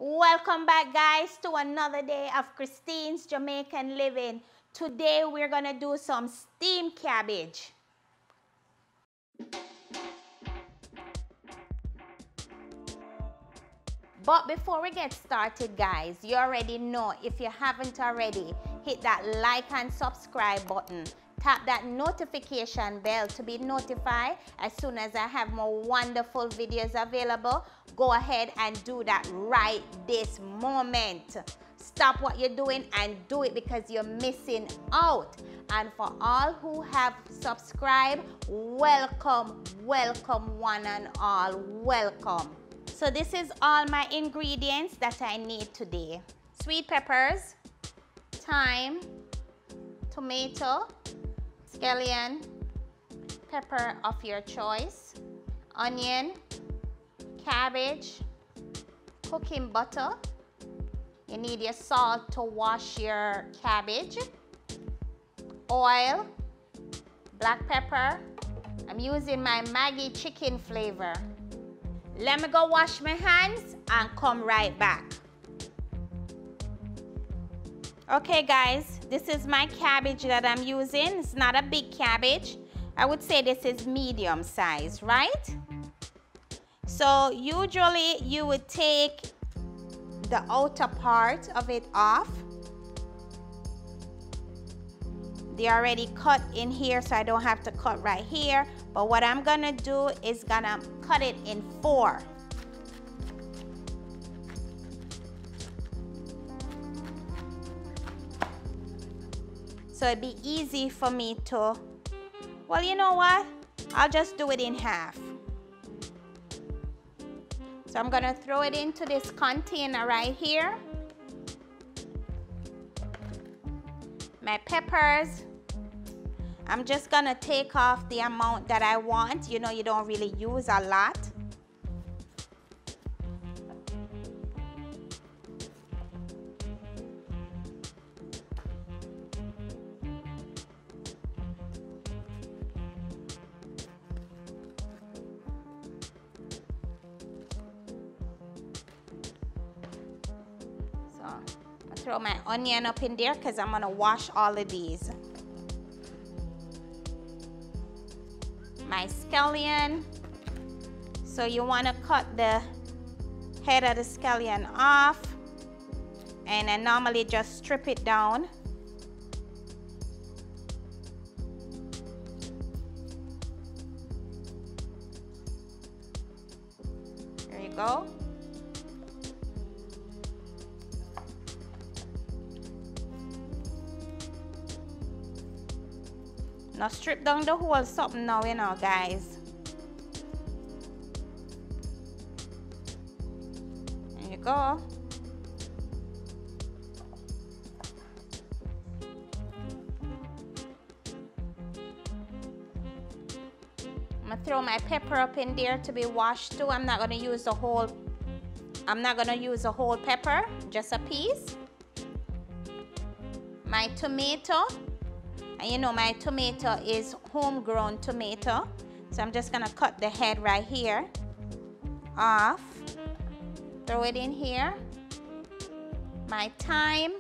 Welcome back, guys, to another day of Christine's Jamaican Living. Today we're gonna do some steamed cabbage. But before we get started, guys, you already know, if you haven't already, hit that like and subscribe button. Tap that notification bell to be notified as soon as I have more wonderful videos available. Go ahead and do that right this moment. Stop what you're doing and do it because you're missing out. And for all who have subscribed, welcome, welcome one and all, welcome. So this is all my ingredients that I need today. Sweet peppers, thyme, tomato, scallion, pepper of your choice, onion, cabbage, cooking butter. You need your salt to wash your cabbage, oil, black pepper. I'm using my Maggi chicken flavor. Let me go wash my hands and come right back. Okay, guys, this is my cabbage that I'm using. It's not a big cabbage. I would say this is medium size, right? So usually you would take the outer part of it off. They're already cut in here, so I don't have to cut right here. But what I'm gonna do is gonna cut it in 4. So it'd be easy for me to, well, you know what? I'll just do it in half. So I'm gonna throw it into this container right here. My peppers, I'm just gonna take off the amount that I want. You know, you don't really use a lot. So I'll throw my onion up in there because I'm gonna wash all of these. My scallion. So you want to cut the head of the scallion off, and I normally just strip it down. There you go. Now strip down the whole something now, you know, guys. There you go. I'm gonna throw my pepper up in there to be washed too. I'm not gonna use the whole pepper, just a piece. My tomato. And you know my tomato is homegrown tomato. So I'm just gonna cut the head right here off. Throw it in here. My thyme.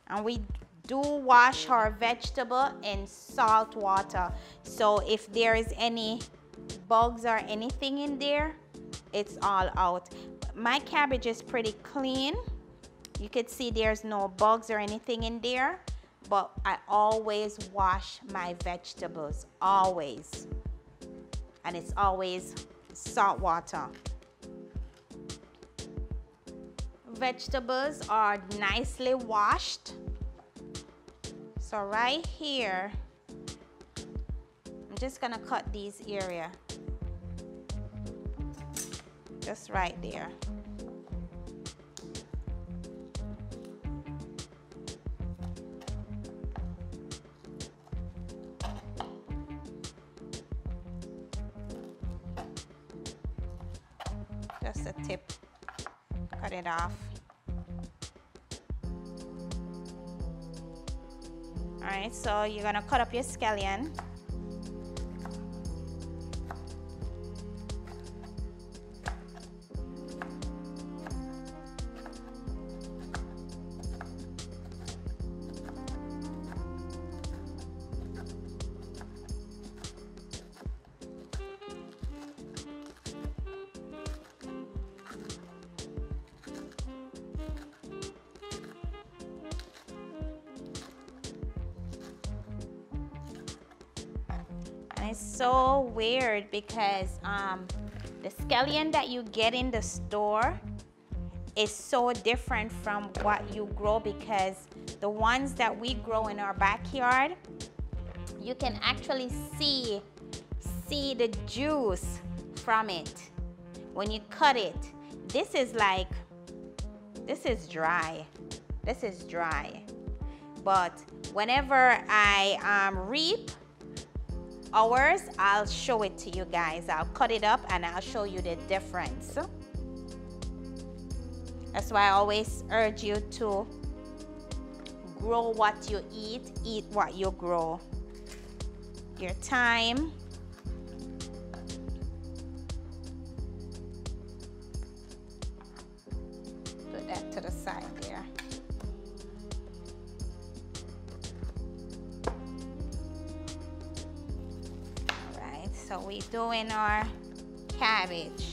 And we do wash our vegetable in salt water. So if there is any bugs or anything in there, it's all out. My cabbage is pretty clean. You could see there's no bugs or anything in there, but I always wash my vegetables, always. And it's always salt water. Vegetables are nicely washed. So right here, I'm just gonna cut these area. Just right there. Just a tip, cut it off. All right, so you're gonna cut up your scallion. it's so weird because the scallion that you get in the store is so different from what you grow, because the ones that we grow in our backyard, you can actually see the juice from it when you cut it. This is dry. This is dry. But whenever I reap ours, I'll show it to you guys. I'll cut it up and I'll show you the difference. That's why I always urge you to grow what you eat what you grow. Your thyme. Put that to the side there. All right, so we're doing our cabbage.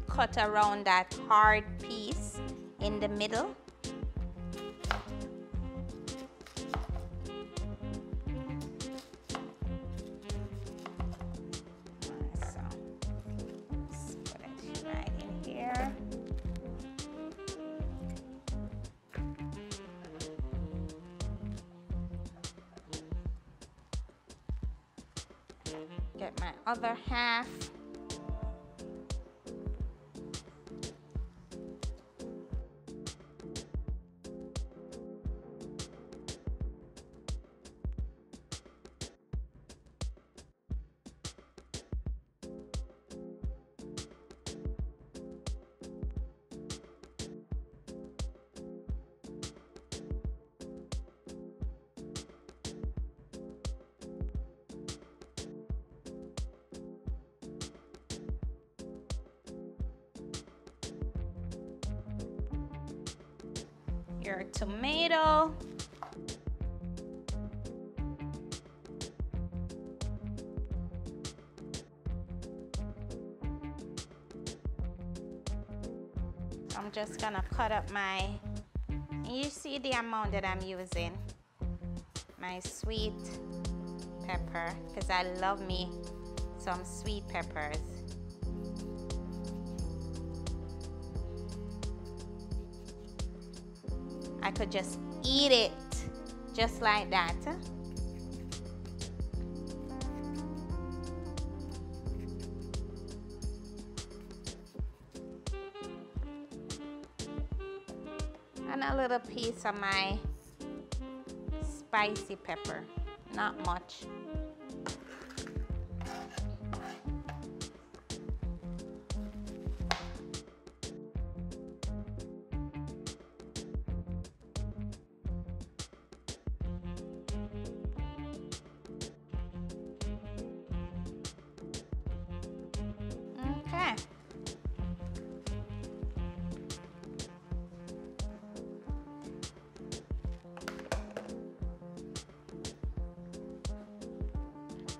Cut around that hard piece in the middle. So let's put it right in here. Get my other half. Your tomato. I'm just gonna cut up my, you see the amount that I'm using, my sweet pepper, because I love me some sweet peppers. I could just eat it just like that. And a little piece of my spicy pepper, not much.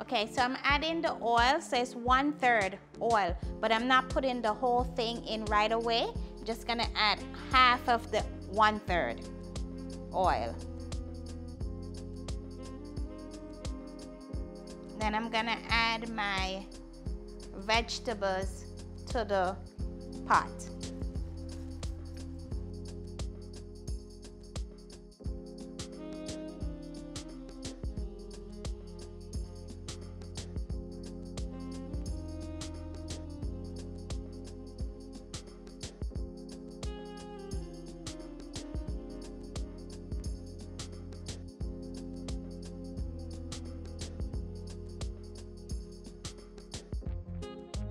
Okay, so I'm adding the oil, so it's 1/3 oil, but I'm not putting the whole thing in right away. I'm just gonna add half of the 1/3 oil. Then I'm gonna add my vegetables to the pot.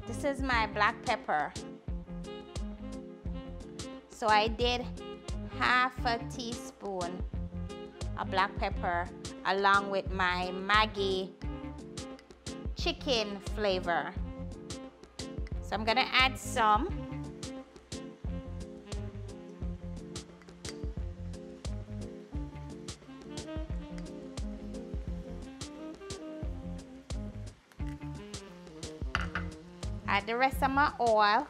This is my black pepper. So I did half a teaspoon of black pepper along with my Maggi chicken flavor. So I'm gonna add some. Add the rest of my oil.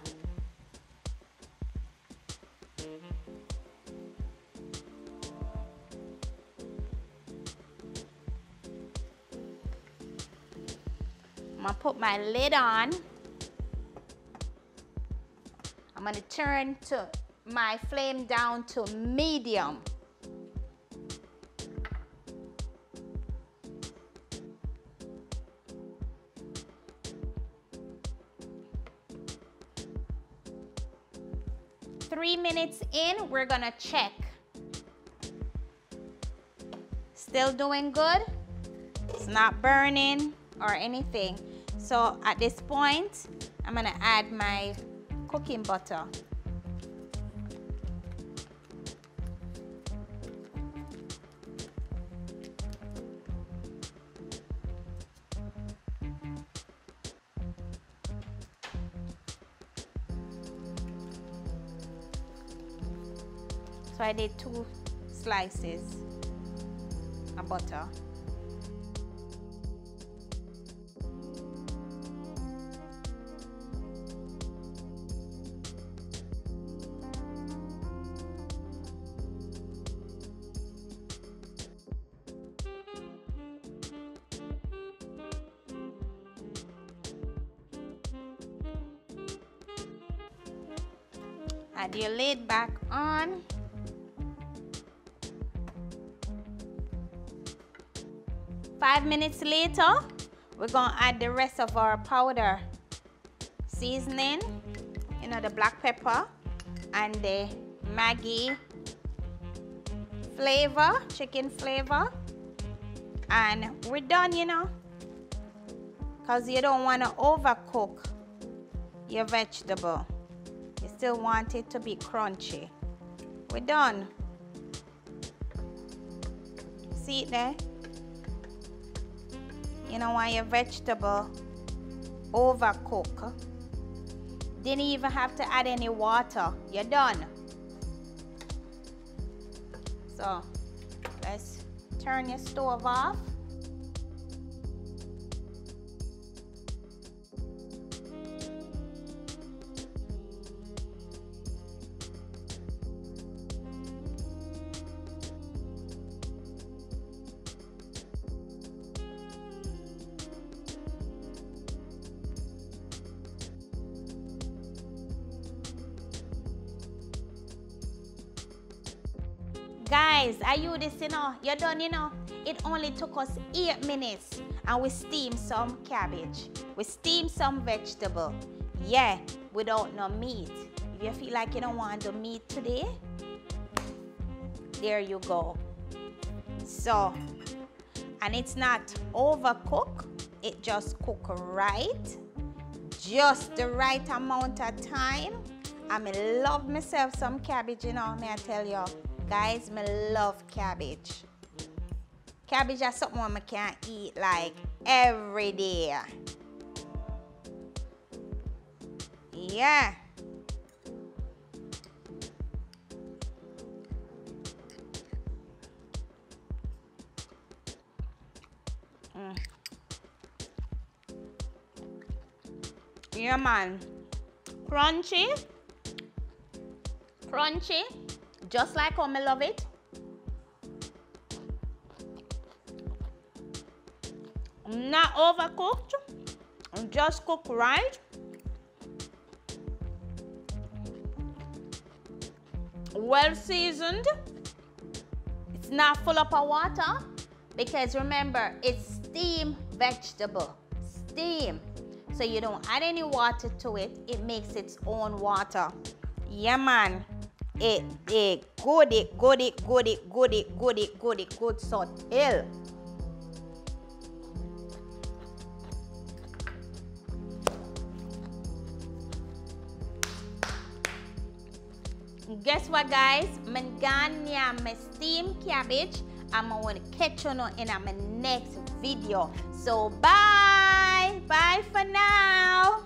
I'm gonna put my lid on. I'm gonna turn my flame down to medium. Three minutes in, we're gonna check. Still doing good. It's not burning or anything. So at this point, I'm gonna add my cooking butter. So I did 2 slices of butter. Add your lid back on. Five minutes later, we're gonna add the rest of our powder seasoning, you know, the black pepper and the Maggi flavor, chicken flavor, and we're done, you know, because you don't want to overcook your vegetable. You still want it to be crunchy. We're done. See it there? You don't want your vegetable overcook. Didn't even have to add any water. You're done. So let's turn your stove off. Guys, are you this, you know? You're done, you know? It only took us 8 minutes and we steamed some cabbage. We steamed some vegetable. Yeah, without no meat. If you feel like you don't want the meat today, there you go. So, and it's not overcooked. It just cook right. Just the right amount of time. I love myself some cabbage, you know, may I tell you. Guys, I love cabbage. Cabbage is something I can eat like every day. Yeah. Yeah, man. Crunchy. Crunchy. Just like how I love it. Not overcooked. Just cook right. Well seasoned. It's not full up of water because remember, it's steamed vegetable. Steam. So you don't add any water to it. It makes its own water. Yeah, man. It good so till. Guess what, guys? I'm gonna my steamed cabbage. I'm gonna catch you in my next video. So bye for now.